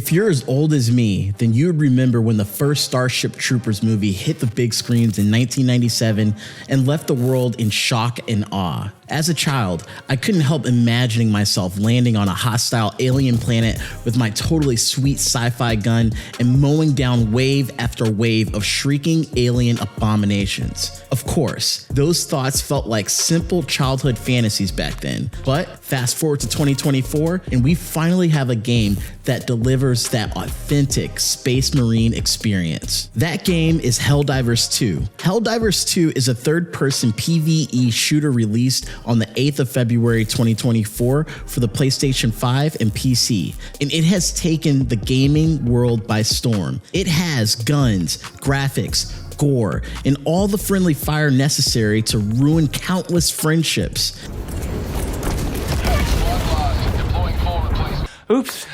If you're as old as me, then you would remember when the first Starship Troopers movie hit the big screens in 1997 and left the world in shock and awe. As a child, I couldn't help imagining myself landing on a hostile alien planet with my totally sweet sci-fi gun and mowing down wave after wave of shrieking alien abominations. Of course, those thoughts felt like simple childhood fantasies back then. But fast forward to 2024, and we finally have a game that delivers that authentic Space Marine experience. That game is Helldivers 2. Helldivers 2 is a third-person PvE shooter released on the 8th of February 2024 for the PlayStation 5 and PC, and it has taken the gaming world by storm. It has guns, graphics, gore, and all the friendly fire necessary to ruin countless friendships. Oops.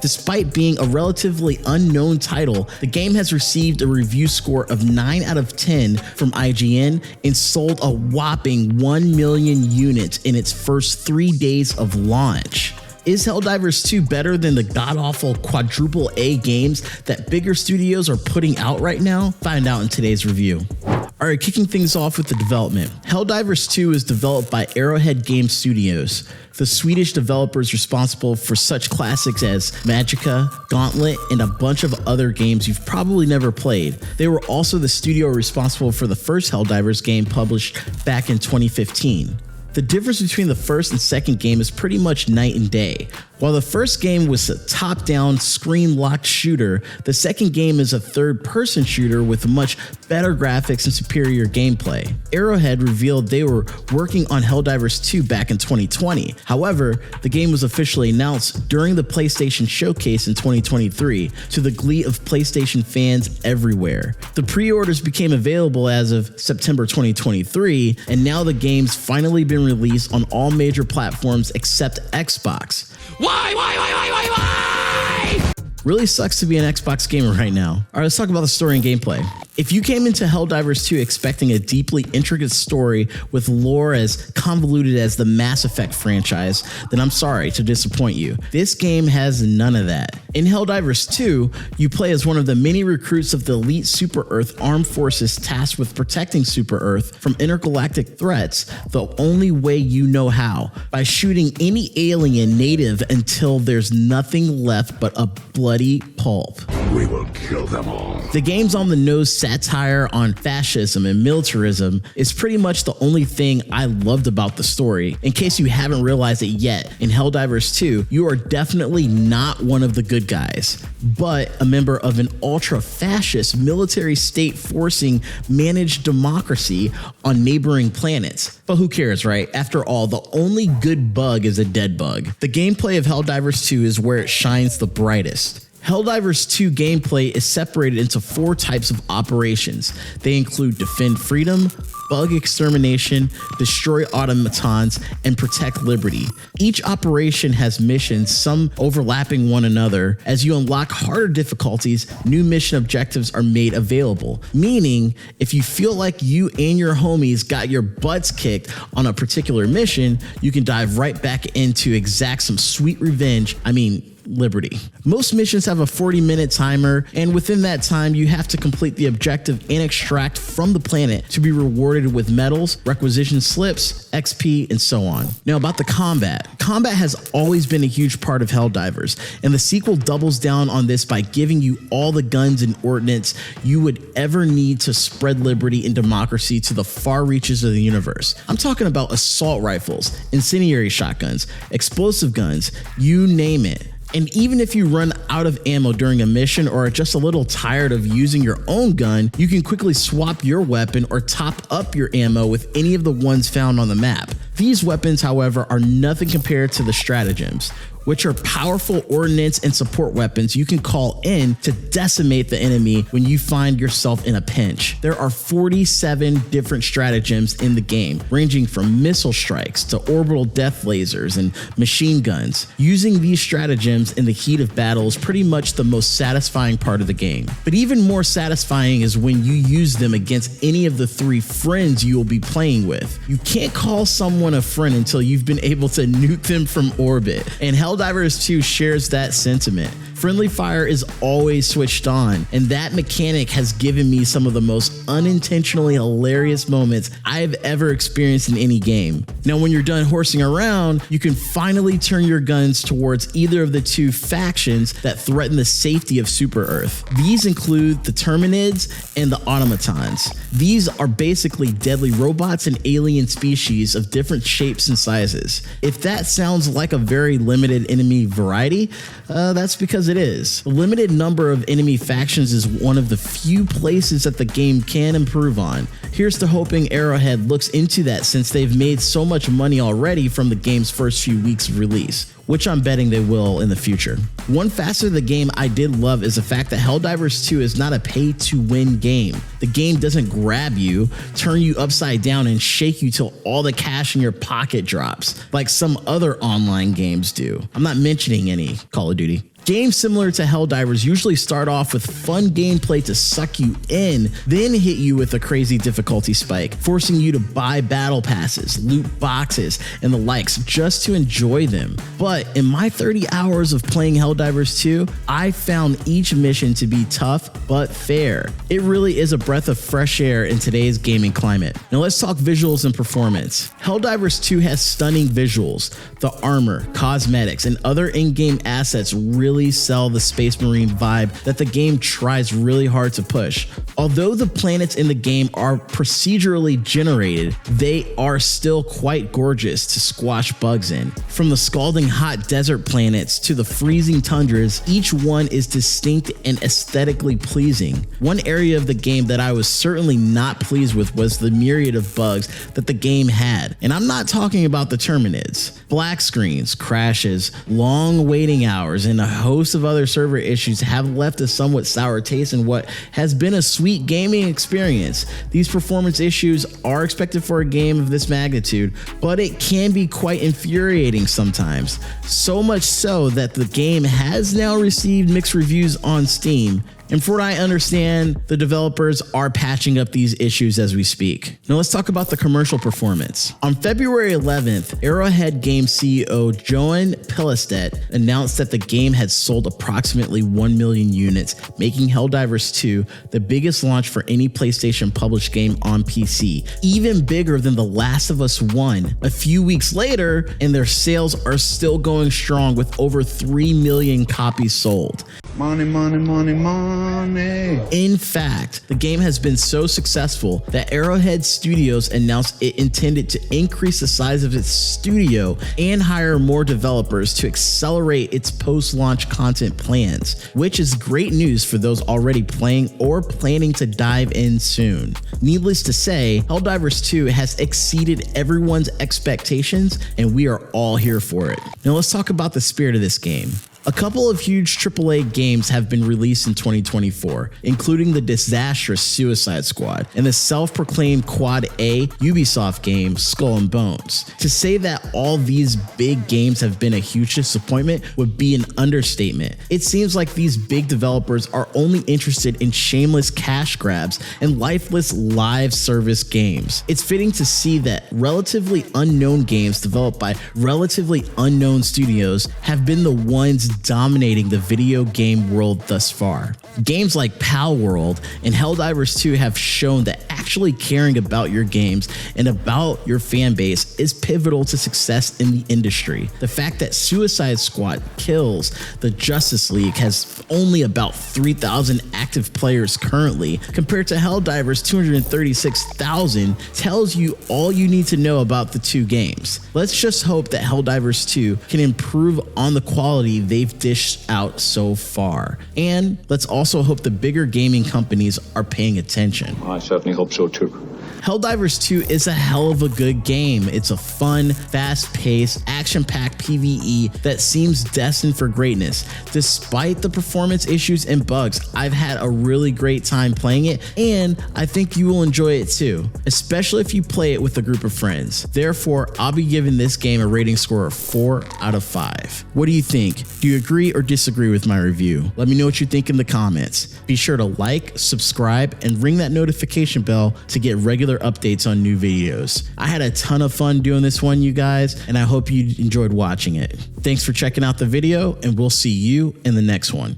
Despite being a relatively unknown title, the game has received a review score of 9 out of 10 from IGN and sold a whopping 1 million units in its first 3 days of launch. Is Helldivers 2 better than the god-awful quadruple A games that bigger studios are putting out right now? Find out in today's review. Alright, kicking things off with the development. Helldivers 2 is developed by Arrowhead Game Studios, the Swedish developers responsible for such classics as Magicka, Gauntlet, and a bunch of other games you've probably never played. They were also the studio responsible for the first Helldivers game published back in 2015. The difference between the first and second game is pretty much night and day. While the first game was a top-down, screen-locked shooter, the second game is a third-person shooter with much better graphics and superior gameplay. Arrowhead revealed they were working on Helldivers 2 back in 2020. However, the game was officially announced during the PlayStation Showcase in 2023 to the glee of PlayStation fans everywhere. The pre-orders became available as of September 2023, and now the game's finally been released on all major platforms except Xbox. Why? Really sucks to be an Xbox gamer right now. All right, let's talk about the story and gameplay. If you came into Helldivers 2 expecting a deeply intricate story with lore as convoluted as the Mass Effect franchise, then I'm sorry to disappoint you. This game has none of that. In Helldivers 2, you play as one of the many recruits of the elite Super Earth armed forces tasked with protecting Super Earth from intergalactic threats the only way you know how, by shooting any alien native until there's nothing left but a bloody pulp. We will kill them all. The game's on-the-nose satire on fascism and militarism is pretty much the only thing I loved about the story. In case you haven't realized it yet, in Helldivers 2, you are definitely not one of the good guys, but a member of an ultra-fascist military state forcing managed democracy on neighboring planets. But who cares, right? After all, the only good bug is a dead bug. The gameplay of Helldivers 2 is where it shines the brightest. Helldivers 2 gameplay is separated into 4 types of operations. They include Defend Freedom, Bug Extermination, Destroy Automatons, and Protect Liberty. Each operation has missions, some overlapping one another. As you unlock harder difficulties, new mission objectives are made available. Meaning, if you feel like you and your homies got your butts kicked on a particular mission, you can dive right back in to exact some sweet revenge. Liberty. Most missions have a 40-minute timer, and within that time, you have to complete the objective and extract from the planet to be rewarded with medals, requisition slips, XP, and so on. Now about the combat. Combat has always been a huge part of Helldivers, and the sequel doubles down on this by giving you all the guns and ordnance you would ever need to spread liberty and democracy to the far reaches of the universe. I'm talking about assault rifles, incendiary shotguns, explosive guns, you name it. And even if you run out of ammo during a mission or are just a little tired of using your own gun, you can quickly swap your weapon or top up your ammo with any of the ones found on the map. These weapons, however, are nothing compared to the Stratagems, which are powerful ordnance and support weapons you can call in to decimate the enemy when you find yourself in a pinch. There are 47 different stratagems in the game, ranging from missile strikes to orbital death lasers and machine guns. Using these stratagems in the heat of battle is pretty much the most satisfying part of the game. But even more satisfying is when you use them against any of the 3 friends you will be playing with. You can't call someone a friend until you've been able to nuke them from orbit, and Hell Helldivers 2 shares that sentiment. Friendly fire is always switched on, and that mechanic has given me some of the most unintentionally hilarious moments I've ever experienced in any game. Now, when you're done horsing around, you can finally turn your guns towards either of the two factions that threaten the safety of Super Earth. These include the Terminids and the Automatons. These are basically deadly robots and alien species of different shapes and sizes. If that sounds like a very limited enemy variety, that's because it is. The limited number of enemy factions is one of the few places that the game can improve on. Here's to hoping Arrowhead looks into that, since they've made so much money already from the game's first few weeks of release, which I'm betting they will in the future. One facet of the game I did love is the fact that Helldivers 2 is not a pay-to-win game. The game doesn't grab you, turn you upside down, and shake you till all the cash in your pocket drops, like some other online games do. I'm not mentioning any Call of Duty. Games similar to Helldivers usually start off with fun gameplay to suck you in, then hit you with a crazy difficulty spike, forcing you to buy battle passes, loot boxes, and the likes just to enjoy them. But in my 30 hours of playing Helldivers 2, I found each mission to be tough but fair. It really is a breath of fresh air in today's gaming climate. Now let's talk visuals and performance. Helldivers 2 has stunning visuals. The armor, cosmetics, and other in-game assets really sell the Space Marine vibe that the game tries really hard to push. Although the planets in the game are procedurally generated, they are still quite gorgeous to squash bugs in. From the scalding hot desert planets to the freezing tundras, each one is distinct and aesthetically pleasing. One area of the game that I was certainly not pleased with was the myriad of bugs that the game had. And I'm not talking about the Terminids. Black screens, crashes, long waiting hours, and a host of other server issues have left a somewhat sour taste in what has been a sweet gaming experience. These performance issues are expected for a game of this magnitude, but it can be quite infuriating sometimes. So much so that the game has now received mixed reviews on Steam. And for what I understand, the developers are patching up these issues as we speak. Now let's talk about the commercial performance. On February 11th, Arrowhead Games CEO Joan Pilestedt announced that the game had sold approximately 1 million units, making Helldivers 2 the biggest launch for any PlayStation published game on PC, even bigger than The Last of Us 1 a few weeks later, and their sales are still going strong with over 3 million copies sold. Money, money, money, money. In fact, the game has been so successful that Arrowhead Studios announced it intended to increase the size of its studio and hire more developers to accelerate its post-launch content plans, which is great news for those already playing or planning to dive in soon. Needless to say, Helldivers 2 has exceeded everyone's expectations, and we are all here for it. Now let's talk about the spirit of this game. A couple of huge AAA games have been released in 2024, including the disastrous Suicide Squad and the self-proclaimed Quad A Ubisoft game Skull and Bones. To say that all these big games have been a huge disappointment would be an understatement. It seems like these big developers are only interested in shameless cash grabs and lifeless live service games. It's fitting to see that relatively unknown games developed by relatively unknown studios have been the ones dominating the video game world thus far. Games like Pal World and Helldivers 2 have shown that actually caring about your games and about your fan base is pivotal to success in the industry. The fact that Suicide Squad kills the Justice League has only about 3,000 active players currently, compared to Helldivers' 236,000, tells you all you need to know about the two games. Let's just hope that Helldivers 2 can improve on the quality they've dished out so far. And let's also hope the bigger gaming companies are paying attention. I certainly hope so too. Helldivers 2 is a hell of a good game. It's a fun, fast-paced, action-packed PvE that seems destined for greatness. Despite the performance issues and bugs, I've had a really great time playing it, and I think you will enjoy it too, especially if you play it with a group of friends. Therefore, I'll be giving this game a rating score of 4 out of 5. What do you think? Do you agree or disagree with my review? Let me know what you think in the comments. Be sure to like, subscribe, and ring that notification bell to get regular regular updates on new videos. I had a ton of fun doing this one, you guys, and I hope you enjoyed watching it. Thanks for checking out the video, and we'll see you in the next one.